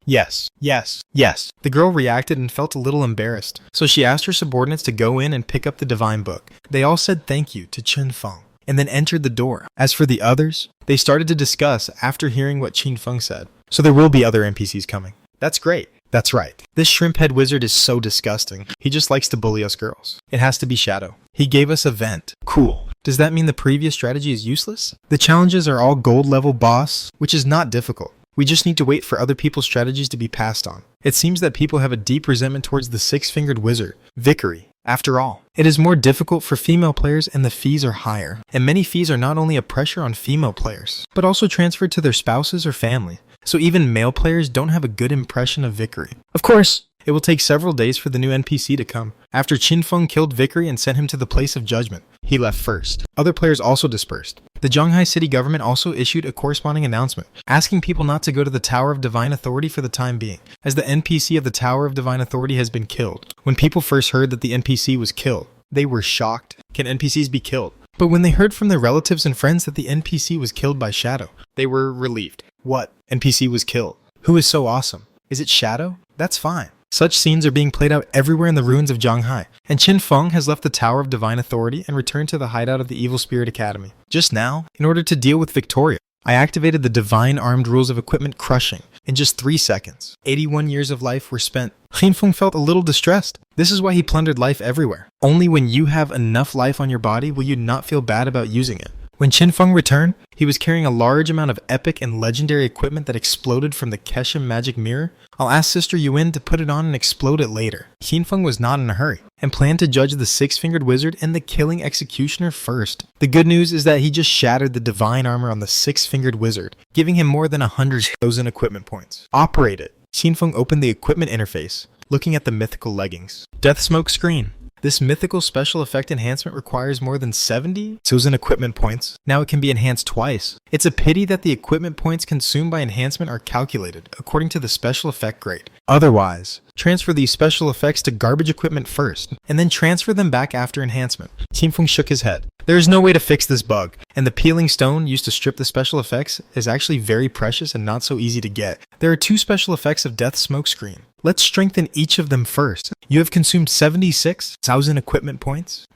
yes, yes, yes. The girl reacted and felt a little embarrassed, so she asked her subordinates to go in and pick up the divine book. They all said thank you to Qin Feng, and then entered the door. As for the others, they started to discuss after hearing what Qin Feng said. So there will be other NPCs coming. That's great. That's right. This shrimp head wizard is so disgusting. He just likes to bully us girls. It has to be Shadow. He gave us a vent. Cool. Does that mean the previous strategy is useless? The challenges are all gold level boss, which is not difficult. We just need to wait for other people's strategies to be passed on. It seems that people have a deep resentment towards the 6-fingered wizard, Vickery. After all, it is more difficult for female players and the fees are higher. And many fees are not only a pressure on female players, but also transferred to their spouses or family. So even male players don't have a good impression of Vickery. Of course, it will take several days for the new NPC to come. After Qin Feng killed Vickery and sent him to the place of judgment, he left first. Other players also dispersed. The Zhanghai City government also issued a corresponding announcement, asking people not to go to the Tower of Divine Authority for the time being, as the NPC of the Tower of Divine Authority has been killed. When people first heard that the NPC was killed, they were shocked. Can NPCs be killed? But when they heard from their relatives and friends that the NPC was killed by Shadow, they were relieved. What? NPC was killed. Who is so awesome? Is it Shadow? That's fine. Such scenes are being played out everywhere in the ruins of Zhanghai, and Qin Feng has left the Tower of Divine Authority and returned to the hideout of the Evil Spirit Academy. Just now, in order to deal with Victoria, I activated the Divine Armed Rules of Equipment Crushing in just 3 seconds. 81 years of life were spent. Qin Feng felt a little distressed. This is why he plundered life everywhere. Only when you have enough life on your body will you not feel bad about using it. When Qin Feng returned, he was carrying a large amount of epic and legendary equipment that exploded from the Keshem magic mirror. I'll ask Sister Yuan to put it on and explode it later. Qin Feng was not in a hurry, and planned to judge the 6-fingered wizard and the killing executioner first. The good news is that he just shattered the divine armor on the 6-fingered wizard, giving him more than 100,000 equipment points. Operate it. Qin Feng opened the equipment interface, looking at the mythical leggings. Death smoke screen. This mythical special effect enhancement requires more than 70 Zozen equipment points. Now it can be enhanced twice. It's a pity that the equipment points consumed by enhancement are calculated according to the special effect grade. Otherwise, transfer these special effects to garbage equipment first, and then transfer them back after enhancement. Qinfeng shook his head. There is no way to fix this bug, and the peeling stone used to strip the special effects is actually very precious and not so easy to get. There are 2 special effects of Death Smokescreen. Let's strengthen each of them first. You have consumed 76,000 equipment points.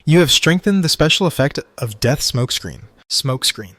You have strengthened the special effect of Death Smokescreen. Smokescreen.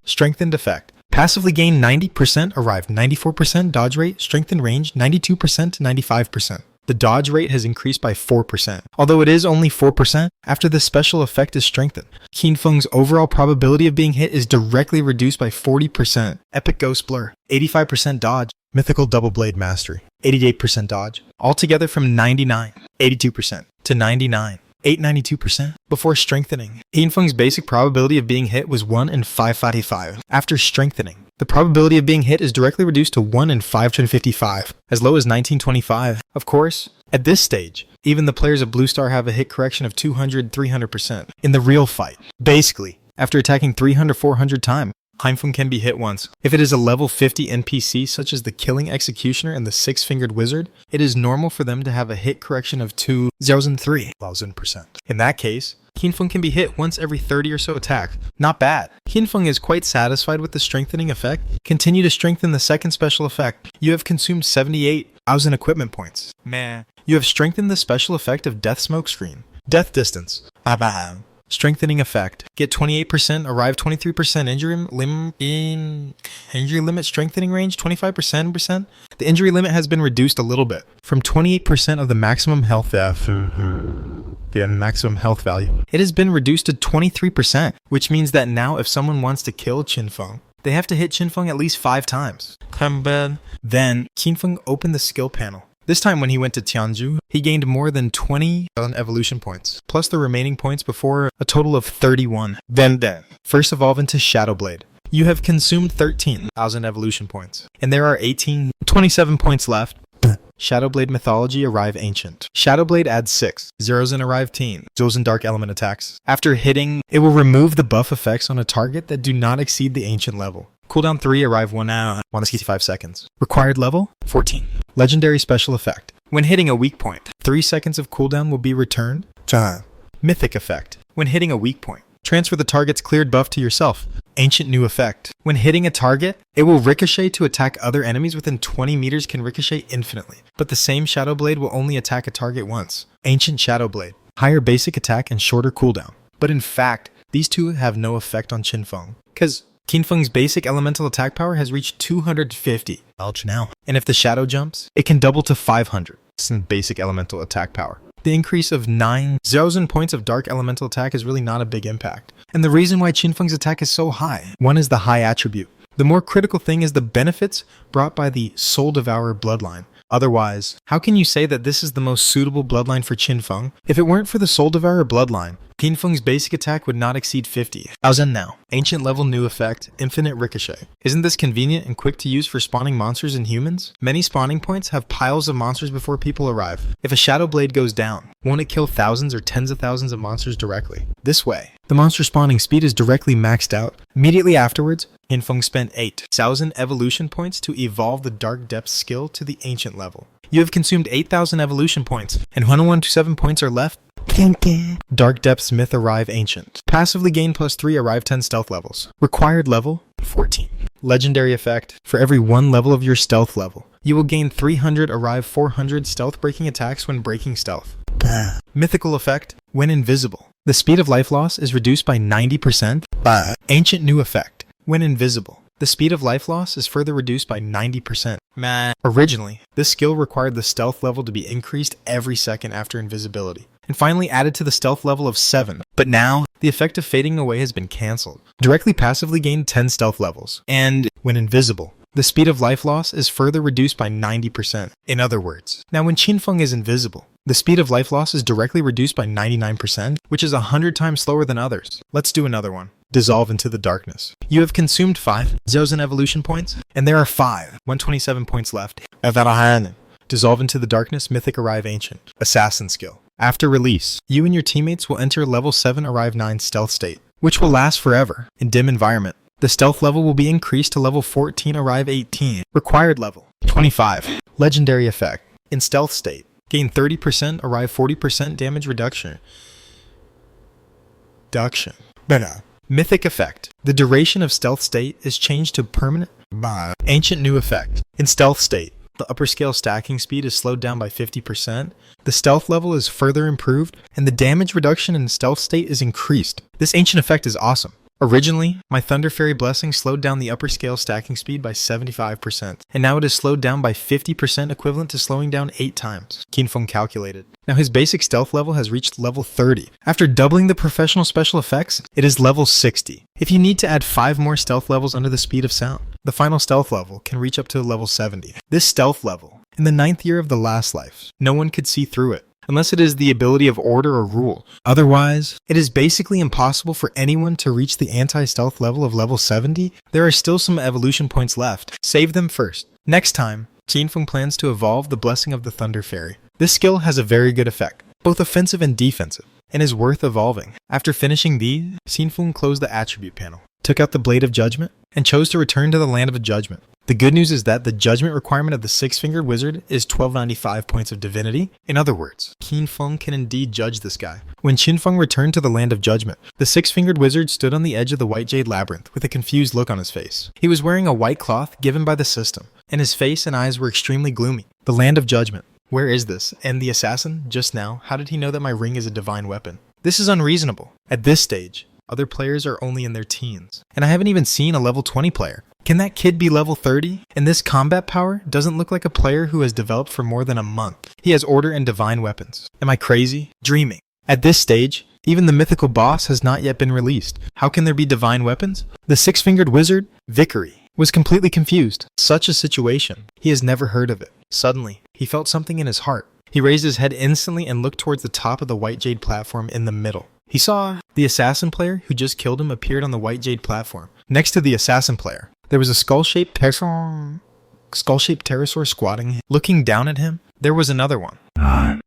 Strengthened effect. Passively gain 90%, arrive 94%, dodge rate, strengthened range 92% to 95%. The dodge rate has increased by 4%. Although it is only 4%, after the special effect is strengthened, Qinfeng's overall probability of being hit is directly reduced by 40%. Epic Ghost Blur, 85% dodge. Mythical Double Blade Mastery, 88% dodge. Altogether from 99, 82% to 99. 892%. Before strengthening, Qinfeng's basic probability of being hit was 1 in 555. After strengthening, the probability of being hit is directly reduced to 1 in 555, as low as 1925. Of course, at this stage, even the players of Blue Star have a hit correction of 200-300% in the real fight. Basically, after attacking 300-400 times, Qinfeng can be hit once. If it is a level 50 NPC such as the Killing Executioner and the Six-Fingered Wizard, it is normal for them to have a hit correction of 2,003,000%. In that case, Qinfeng can be hit once every 30 or so attacks. Not bad. Qinfeng is quite satisfied with the strengthening effect. Continue to strengthen the second special effect. You have consumed 78,000 equipment points. You have strengthened the special effect of Death Smokescreen. Death Distance. Strengthening effect. Get 28%, arrive 23%, injury limit strengthening range 25%. The injury limit has been reduced a little bit from 28% of the maximum health maximum health value. It has been reduced to 23%, which means that now if someone wants to kill Qinfeng, they have to hit Qinfeng at least 5 times. Then Qinfeng opened the skill panel. This time when he went to Tianzhu, he gained more than 20,000 evolution points, plus the remaining points before a total of 31. Then, first evolve into Shadowblade. You have consumed 13,000 evolution points, and there are 27 points left. Shadowblade Mythology, arrive Ancient. Shadowblade adds 6 zeros and arrive teen. Zozen Dark Element attacks. After hitting, it will remove the buff effects on a target that do not exceed the Ancient level. Cooldown 3, arrive 1 hour, 165 seconds. Required level, 14. Legendary special effect. When hitting a weak point, 3 seconds of cooldown will be returned. Mythic effect. When hitting a weak point, transfer the target's cleared buff to yourself. Ancient new effect. When hitting a target, it will ricochet to attack other enemies within 20 meters can ricochet infinitely, but the same Shadow Blade will only attack a target once. Ancient Shadow Blade. Higher basic attack and shorter cooldown. But in fact, these two have no effect on Qinfeng, because Qinfeng's basic elemental attack power has reached 250 now. And if the shadow jumps, it can double to 500 in basic elemental attack power. The increase of 9,000 points of dark elemental attack is really not a big impact. And the reason why Qinfeng's attack is so high, one is the high attribute. The more critical thing is the benefits brought by the Soul Devourer bloodline. Otherwise, how can you say that this is the most suitable bloodline for Qinfeng? If it weren't for the Soul Devourer bloodline, Qinfeng's basic attack would not exceed 50,000 now. Ancient level new effect, infinite ricochet. Isn't this convenient and quick to use for spawning monsters and humans? Many spawning points have piles of monsters before people arrive. If a Shadow Blade goes down, won't it kill thousands or tens of thousands of monsters directly? This way, the monster spawning speed is directly maxed out. Immediately afterwards, Qinfeng spent 8,000 evolution points to evolve the Dark Depths skill to the Ancient level. You have consumed 8,000 evolution points, and 127 points are left. Dark Depths Myth arrive Ancient. Passively gain +3 arrive 10 stealth levels. Required level 14. Legendary effect. For every 1 level of your stealth level, you will gain 300 arrive 400 stealth breaking attacks when breaking stealth. Mythical effect. When invisible, the speed of life loss is reduced by 90%. Ancient new effect. When invisible, the speed of life loss is further reduced by 90%. Originally, this skill required the stealth level to be increased every second after invisibility, and finally added to the stealth level of 7. But now, the effect of fading away has been cancelled. Directly passively gain 10 stealth levels. And when invisible, the speed of life loss is further reduced by 90%. In other words, now when Qinfeng is invisible, the speed of life loss is directly reduced by 99%, which is 100 times slower than others. Let's do another one. Dissolve into the darkness. You have consumed 5,000 evolution points, and there are 127 points left. Dissolve into the darkness, Mythic arrive Ancient. Assassin skill. After release, you and your teammates will enter level 7 Arrive 9 stealth state, which will last forever in dim environment. The stealth level will be increased to level 14 Arrive 18. Required level 25. Legendary effect. In stealth state, gain 30% Arrive 40% damage reduction. Mythic effect. The duration of stealth state is changed to permanent. Ancient new effect. In stealth state, the upper scale stacking speed is slowed down by 50%, the stealth level is further improved, and the damage reduction in stealth state is increased. This ancient effect is awesome. Originally, my Thunder Fairy Blessing slowed down the upper scale stacking speed by 75%, and now it is slowed down by 50%, equivalent to slowing down 8 times, Qinfeng calculated. Now his basic stealth level has reached level 30. After doubling the professional special effects, it is level 60. If you need to add 5 more stealth levels under the speed of sound, the final stealth level can reach up to level 70. This stealth level, in the 9th year of the last life, no one could see through it, unless it is the ability of order or rule. Otherwise, it is basically impossible for anyone to reach the anti-stealth level of level 70. There are still some evolution points left. Save them first. Next time, Qinfeng plans to evolve the Blessing of the Thunder Fairy. This skill has a very good effect, both offensive and defensive, and is worth evolving. After finishing these, Qinfeng closed the attribute panel, took out the Blade of Judgment, and chose to return to the Land of Judgment. The good news is that the judgment requirement of the Six-Fingered Wizard is 1295 points of divinity. In other words, Qinfeng can indeed judge this guy. When Qinfeng returned to the Land of Judgment, the Six-Fingered Wizard stood on the edge of the White Jade Labyrinth with a confused look on his face. He was wearing a white cloth given by the system, and his face and eyes were extremely gloomy. The Land of Judgment. Where is this? And the assassin, just now, how did he know that my ring is a divine weapon? This is unreasonable. At this stage, other players are only in their teens, and I haven't even seen a level 20 player. Can that kid be level 30? And this combat power doesn't look like a player who has developed for more than a month. He has order and divine weapons. Am I crazy? Dreaming. At this stage, even the mythical boss has not yet been released. How can there be divine weapons? The Six-Fingered Wizard, Vickery, was completely confused. Such a situation. He has never heard of it. Suddenly, he felt something in his heart. He raised his head instantly and looked towards the top of the White Jade platform in the middle. He saw the assassin player who just killed him appeared on the White Jade platform. Next to the assassin player, there was a skull-shaped pterosaur squatting. Looking down at him, there was another one.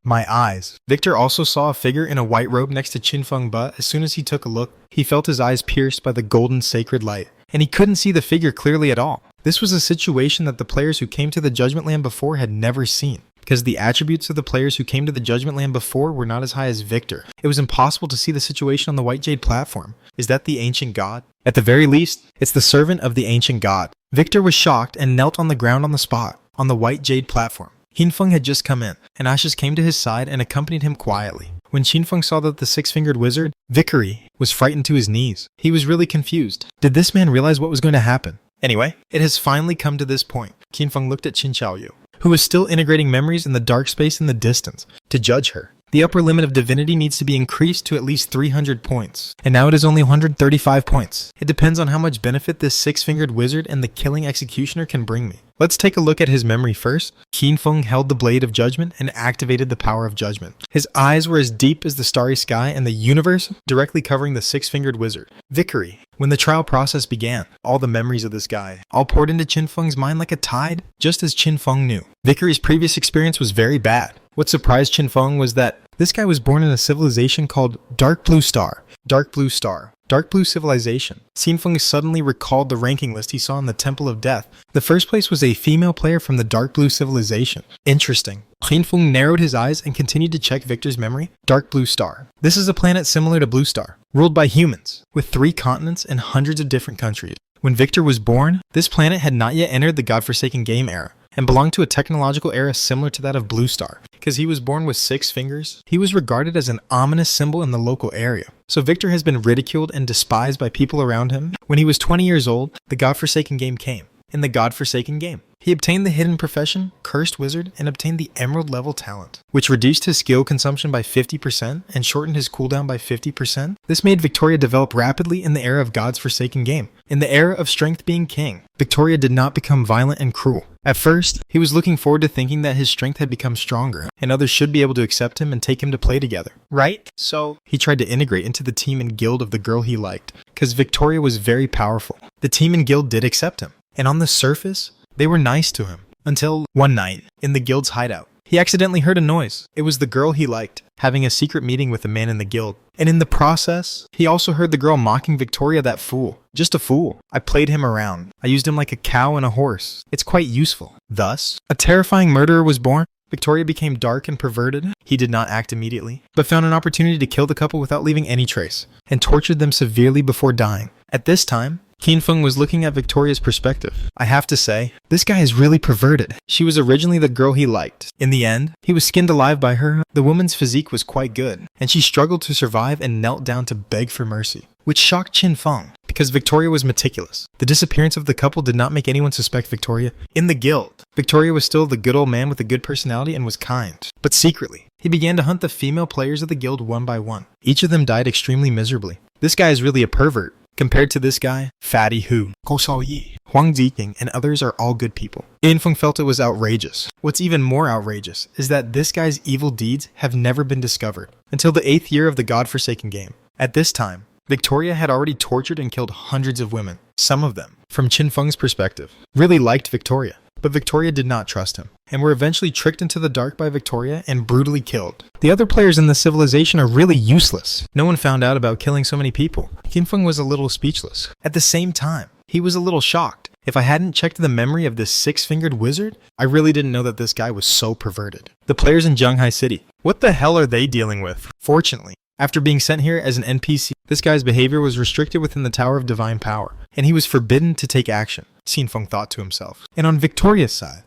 My eyes. Victor also saw a figure in a white robe next to Qinfeng, but as soon as he took a look, he felt his eyes pierced by the golden sacred light, and he couldn't see the figure clearly at all. This was a situation that the players who came to the Judgment Land before had never seen, because the attributes of the players who came to the Judgment Land before were not as high as Victor. It was impossible to see the situation on the White Jade platform. Is that the ancient god? At the very least, it's the servant of the ancient god. Victor was shocked and knelt on the ground on the spot, on the White Jade platform. Qinfeng had just come in, and Ashes came to his side and accompanied him quietly. When Qinfeng saw that the Six-Fingered Wizard, Vickery, was frightened to his knees, he was really confused. Did this man realize what was going to happen? Anyway, it has finally come to this point. Qinfeng looked at Qin Xiaoyu, who was still integrating memories in the dark space in the distance, to judge her. The upper limit of divinity needs to be increased to at least 300 points, and now it is only 135 points. It depends on how much benefit this Six-Fingered Wizard and the Killing Executioner can bring me. Let's take a look at his memory first. Qinfeng held the Blade of Judgment and activated the Power of Judgment. His eyes were as deep as the starry sky and the universe, directly covering the Six-Fingered Wizard. Vickery. When the trial process began, all the memories of this guy, all poured into Qinfeng's mind like a tide, just as Qinfeng knew. Vickery's previous experience was very bad. What surprised Qinfeng was that this guy was born in a civilization called Dark Blue Star. Dark Blue Star. Dark Blue Civilization. Qinfeng suddenly recalled the ranking list he saw in the Temple of Death. The first place was a female player from the Dark Blue Civilization. Interesting. Qinfeng narrowed his eyes and continued to check Victor's memory. Dark Blue Star. This is a planet similar to Blue Star, ruled by humans, with 3 continents and hundreds of different countries. When Victor was born, this planet had not yet entered the godforsaken game era, and belonged to a technological era similar to that of Blue Star. Because he was born with 6 fingers, he was regarded as an ominous symbol in the local area. So Victor has been ridiculed and despised by people around him. When he was 20 years old, the godforsaken game came. In the godforsaken game, he obtained the hidden profession, Cursed Wizard, and obtained the Emerald level talent, which reduced his skill consumption by 50% and shortened his cooldown by 50%. This made Victoria develop rapidly in the era of God's Forsaken Game. In the era of strength being king, Victoria did not become violent and cruel. At first, he was looking forward to thinking that his strength had become stronger, and others should be able to accept him and take him to play together, right? So, he tried to integrate into the team and guild of the girl he liked, because Victoria was very powerful. The team and guild did accept him, and on the surface, they were nice to him. Until one night, in the guild's hideout, he accidentally heard a noise. It was the girl he liked, having a secret meeting with a man in the guild. And in the process, he also heard the girl mocking Victoria, that fool. Just a fool. I played him around. I used him like a cow and a horse. It's quite useful. Thus, a terrifying murderer was born. Victoria became dark and perverted. He did not act immediately, but found an opportunity to kill the couple without leaving any trace, and tortured them severely before dying. At this time, Qin Feng was looking at Victoria's perspective. I have to say, this guy is really perverted. She was originally the girl he liked. In the end, he was skinned alive by her. The woman's physique was quite good, and she struggled to survive and knelt down to beg for mercy, which shocked Qin Feng, because Victoria was meticulous. The disappearance of the couple did not make anyone suspect Victoria. In the guild, Victoria was still the good old man with a good personality and was kind. But secretly, he began to hunt the female players of the guild one by one. Each of them died extremely miserably. This guy is really a pervert. Compared to this guy, Fatty Hu, Gou Shaoyi, Huang Ziqing, and others are all good people. Qin Feng felt it was outrageous. What's even more outrageous is that this guy's evil deeds have never been discovered until the 8th year of the God-forsaken game. At this time, Victoria had already tortured and killed hundreds of women. Some of them, from Qin Feng's perspective, really liked Victoria. But Victoria did not trust him, and were eventually tricked into the dark by Victoria and brutally killed. The other players in the civilization are really useless. No one found out about killing so many people. Qin Feng was a little speechless. At the same time, he was a little shocked. If I hadn't checked the memory of this six-fingered wizard, I really didn't know that this guy was so perverted. The players in Zhanghai City, what the hell are they dealing with? Fortunately, after being sent here as an NPC, this guy's behavior was restricted within the Tower of Divine Power, and he was forbidden to take action, Qin Feng thought to himself. And on Victoria's side,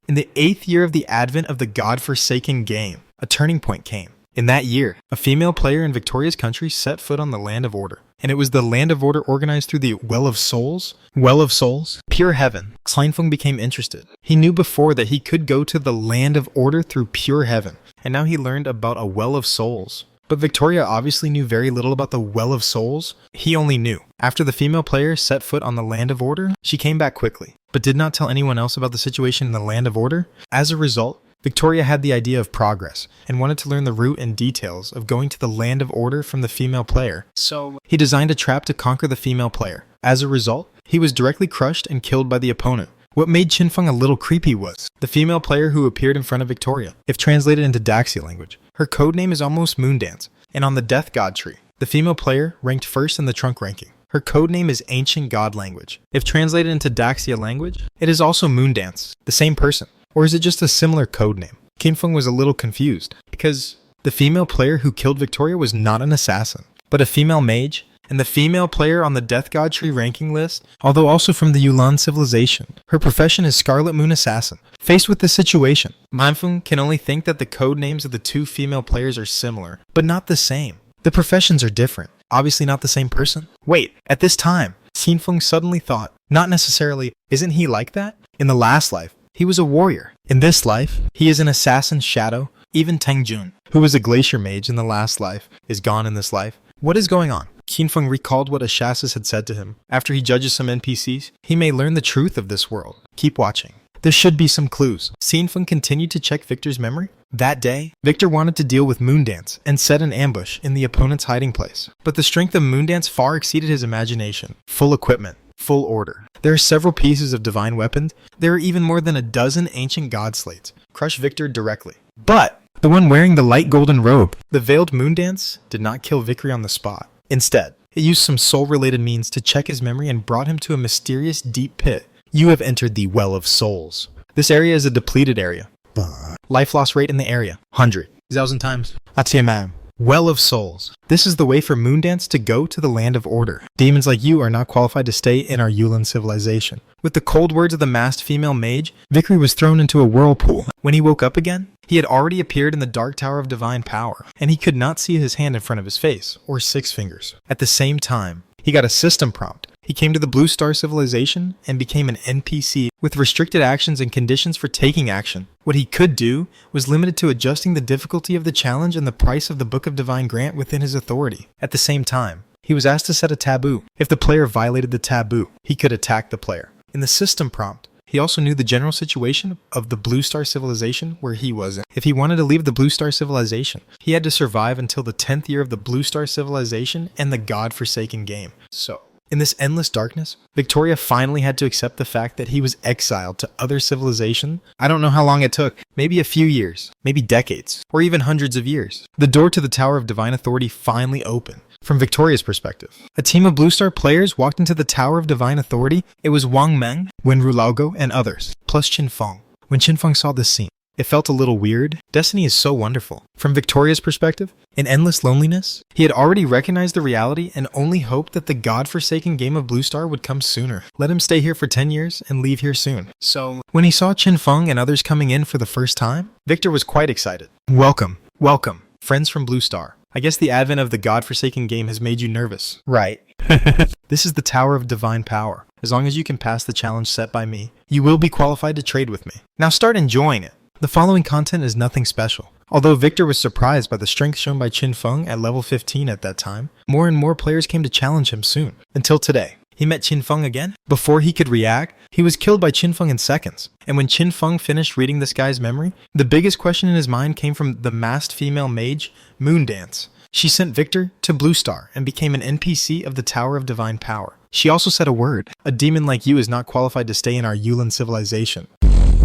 in the 8th year of the advent of the God-forsaken game, a turning point came. In that year, a female player in Victoria's country set foot on the Land of Order. And it was the Land of Order organized through the Well of Souls? Well of Souls? Pure Heaven. Qin Feng became interested. He knew before that he could go to the Land of Order through Pure Heaven. And now he learned about a Well of Souls. But Victoria obviously knew very little about the Well of Souls. He only knew. After the female player set foot on the Land of Order, she came back quickly, but did not tell anyone else about the situation in the Land of Order. As a result, Victoria had the idea of progress and wanted to learn the route and details of going to the Land of Order from the female player. So he designed a trap to conquer the female player. As a result, he was directly crushed and killed by the opponent. What made Qin Feng a little creepy was the female player who appeared in front of Victoria. If translated into Daxia language, her codename is almost Moondance, and on the Death God tree, the female player ranked first in the trunk ranking. Her codename is Ancient God language. If translated into Daxia language, it is also Moondance, the same person. Or is it just a similar codename? Qin Feng was a little confused, because the female player who killed Victoria was not an assassin, but a female mage, and the female player on the Death God tree ranking list, although also from the Yulan civilization, her profession is Scarlet Moon Assassin. Faced with this situation, Qin Feng can only think that the code names of the two female players are similar, but not the same. The professions are different, obviously not the same person. Wait, at this time, Qin Feng suddenly thought, not necessarily, isn't he like that? In the last life, he was a warrior. In this life, he is an assassin shadow. Even Teng Jun, who was a glacier mage in the last life, is gone in this life. What is going on? Qin Feng recalled what Ashasis had said to him. After he judges some NPCs, he may learn the truth of this world. Keep watching. There should be some clues. Qin Feng continued to check Victor's memory. That day, Victor wanted to deal with Moondance and set an ambush in the opponent's hiding place. But the strength of Moondance far exceeded his imagination. Full equipment. Full order. There are several pieces of divine weapons. There are even more than a dozen ancient god slates. Crush Victor directly. But the one wearing the light golden robe, the veiled Moondance, did not kill Victory on the spot. Instead, it used some soul-related means to check his memory and brought him to a mysterious deep pit. You have entered the Well of Souls. This area is a depleted area. Life loss rate in the area, 100,000 times. Well of Souls. This is the way for Moondance to go to the Land of Order. Demons like you are not qualified to stay in our Yulan civilization. With the cold words of the masked female mage, Victory was thrown into a whirlpool. When he woke up again, he had already appeared in the Dark Tower of Divine Power, and he could not see his hand in front of his face, or 6 fingers. At the same time, he got a system prompt. He came to the Blue Star civilization and became an NPC with restricted actions and conditions for taking action. What he could do was limited to adjusting the difficulty of the challenge and the price of the Book of Divine Grant within his authority. At the same time, he was asked to set a taboo. If the player violated the taboo, he could attack the player. In the system prompt, he also knew the general situation of the Blue Star civilization where he was in. If he wanted to leave the Blue Star civilization, he had to survive until the 10th year of the Blue Star civilization and the God-forsaken game. So, In this endless darkness, Victoria finally had to accept the fact that he was exiled to other civilization. I don't know how long it took, maybe a few years, maybe decades, or even hundreds of years. The door to the Tower of Divine Authority finally opened. From Victoria's perspective, a team of Blue Star players walked into the Tower of Divine Authority. It was Wang Meng, Wenru Laogo, and others, plus Qin Feng. When Qin Feng saw this scene, it felt a little weird. Destiny is so wonderful. From Victoria's perspective, in endless loneliness, he had already recognized the reality and only hoped that the godforsaken game of Blue Star would come sooner. Let him stay here for 10 years and leave here soon. So, when he saw Qin Feng and others coming in for the first time, Victor was quite excited. Welcome, friends from Blue Star. I guess the advent of the godforsaken game has made you nervous. Right. This is the Tower of Divine Power. As long as you can pass the challenge set by me, you will be qualified to trade with me. Now start enjoying it. The following content is nothing special. Although Victor was surprised by the strength shown by Qin Feng at level 15 at that time, more and more players came to challenge him soon. Until today. He met Qin Feng again. Before he could react, he was killed by Qin Feng in seconds. And when Qin Feng finished reading this guy's memory, the biggest question in his mind came from the masked female mage, Moondance. She sent Victor to Blue Star and became an NPC of the Tower of Divine Power. She also said a word. A demon like you is not qualified to stay in our Yulin civilization.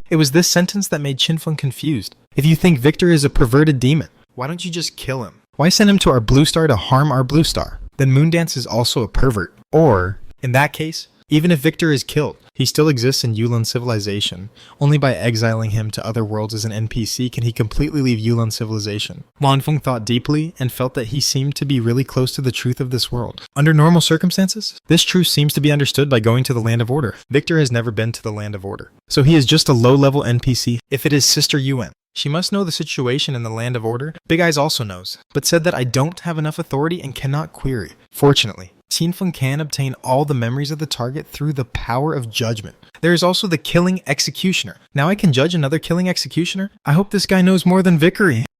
It was this sentence that made Qin Feng confused. If you think Victor is a perverted demon, why don't you just kill him? Why send him to our Blue Star to harm our Blue Star? Then Moondance is also a pervert. Or, in that case, even if Victor is killed, he still exists in Yulin civilization. Only by exiling him to other worlds as an NPC can he completely leave Yulin civilization. Lan Feng thought deeply and felt that he seemed to be really close to the truth of this world. Under normal circumstances, this truth seems to be understood by going to the Land of Order. Victor has never been to the Land of Order, so he is just a low-level NPC if it is Sister Yuan. She must know the situation in the Land of Order. Big Eyes also knows, but said that I don't have enough authority and cannot query. Fortunately, Qin Feng can obtain all the memories of the target through the power of judgment. There is also the Killing Executioner. Now I can judge another Killing Executioner? I hope this guy knows more than Vickery.